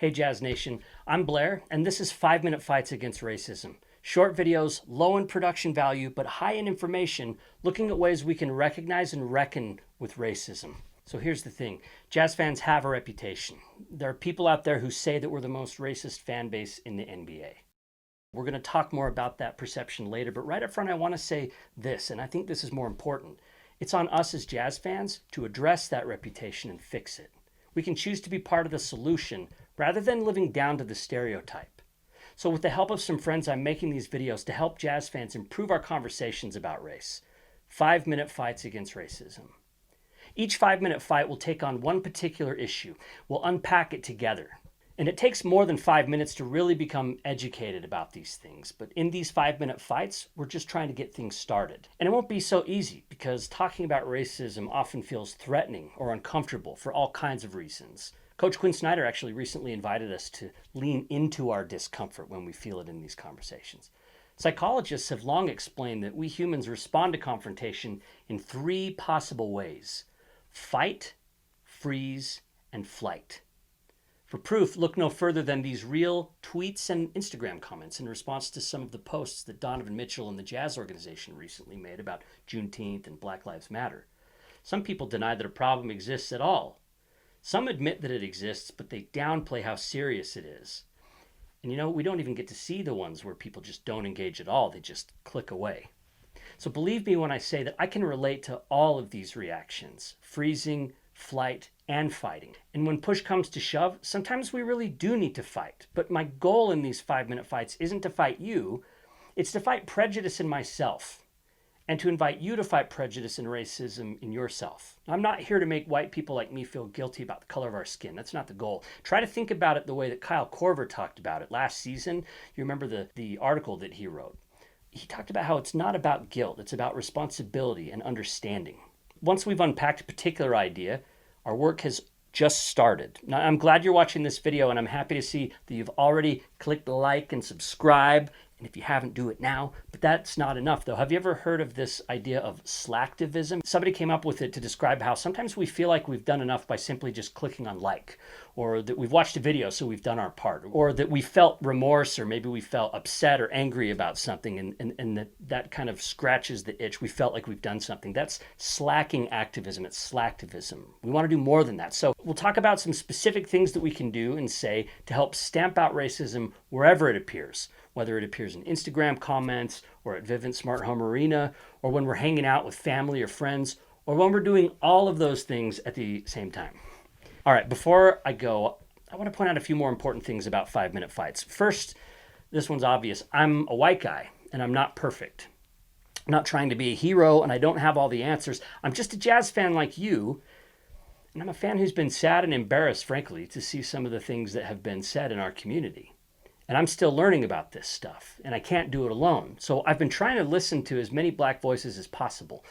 Hey Jazz Nation, I'm Blair, and this is 5-Minute Fights Against Racism. Short videos, low in production value, but high in information, looking at ways we can recognize and reckon with racism. So here's the thing, jazz fans have a reputation. There are people out there who say that we're the most racist fan base in the NBA. We're going to talk more about that perception later, but right up front I want to say this, and I think this is more important. It's on us as jazz fans to address that reputation and fix it. We can choose to be part of the solution rather than living down to the stereotype. So with the help of some friends, I'm making these videos to help jazz fans improve our conversations about race. 5-Minute Fights Against Racism. Each 5-minute fight will take on one particular issue. We'll unpack it together. And it takes more than 5 minutes to really become educated about these things. But in these 5-minute fights, we're just trying to get things started. And it won't be so easy because talking about racism often feels threatening or uncomfortable for all kinds of reasons. Coach Quinn Snyder actually recently invited us to lean into our discomfort when we feel it in these conversations. Psychologists have long explained that we humans respond to confrontation in 3 possible ways: fight, freeze, and flight. For proof, look no further than these real tweets and Instagram comments in response to some of the posts that Donovan Mitchell and the Jazz organization recently made about Juneteenth and Black Lives Matter. Some people deny that a problem exists at all. Some admit that it exists, but they downplay how serious it is. And we don't even get to see the ones where people just don't engage at all. They just click away. So believe me when I say that I can relate to all of these reactions: freezing, flight, and fighting. And when push comes to shove, sometimes we really do need to fight. But my goal in these 5-minute fights isn't to fight you, it's to fight prejudice in myself, and to invite you to fight prejudice and racism in yourself. I'm not here to make white people like me feel guilty about the color of our skin. That's not the goal. Try to think about it the way that Kyle Korver talked about it last season. You remember the article that he wrote. He talked about how it's not about guilt, it's about responsibility and understanding. Once we've unpacked a particular idea, our work has just started. Now, I'm glad you're watching this video, and I'm happy to see that you've already clicked like and subscribe. And if you haven't, do it now. But that's not enough, though. Have you ever heard of this idea of Slacktivism? Somebody came up with it to describe how sometimes we feel like we've done enough by simply just clicking on like, or that we've watched a video, so we've done our part, or that we felt remorse, or maybe we felt upset or angry about something, and that kind of scratches the itch. We felt like we've done something. That's slacking activism. It's slacktivism. We want to do more than that. So we'll talk about some specific things that we can do and say to help stamp out racism wherever it appears, whether it appears in Instagram comments or at Vivint Smart Home Arena, or when we're hanging out with family or friends, or when we're doing all of those things at the same time. All right, before I go, I want to point out a few more important things about 5-minute fights. First, this one's obvious. I'm a white guy, and I'm not perfect. I'm not trying to be a hero, and I don't have all the answers. I'm just a jazz fan like you, and I'm a fan who's been sad and embarrassed, frankly, to see some of the things that have been said in our community. And I'm still learning about this stuff, and I can't do it alone. So I've been trying to listen to as many black voices as possible.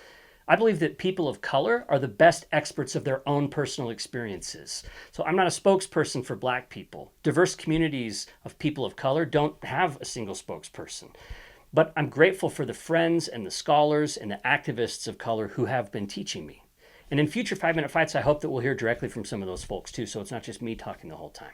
I believe that people of color are the best experts of their own personal experiences. So I'm not a spokesperson for black people. Diverse communities of people of color don't have a single spokesperson. But I'm grateful for the friends and the scholars and the activists of color who have been teaching me. And in future 5-minute fights, I hope that we'll hear directly from some of those folks too, so it's not just me talking the whole time.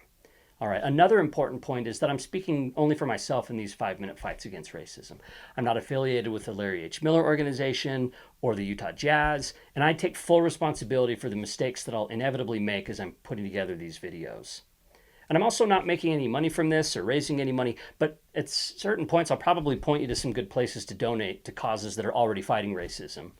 All right, another important point is that I'm speaking only for myself in these 5-minute fights against racism. I'm not affiliated with the Larry H. Miller Organization or the Utah Jazz, and I take full responsibility for the mistakes that I'll inevitably make as I'm putting together these videos. And I'm also not making any money from this or raising any money, but at certain points I'll probably point you to some good places to donate to causes that are already fighting racism.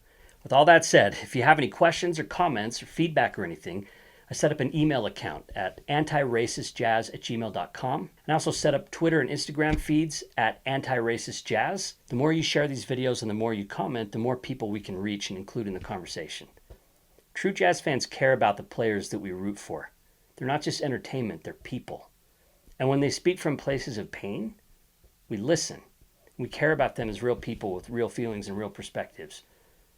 With all that said, if you have any questions or comments or feedback or anything, I set up an email account at antiracistjazz@gmail.com. And I also set up Twitter and Instagram feeds at antiracistjazz. The more you share these videos and the more you comment, the more people we can reach and include in the conversation. True jazz fans care about the players that we root for. They're not just entertainment, they're people. And when they speak from places of pain, we listen. We care about them as real people with real feelings and real perspectives.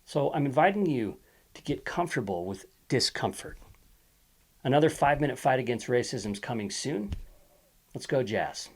So I'm inviting you to get comfortable with discomfort. Another 5-minute fight against racism is coming soon. Let's go, Jazz.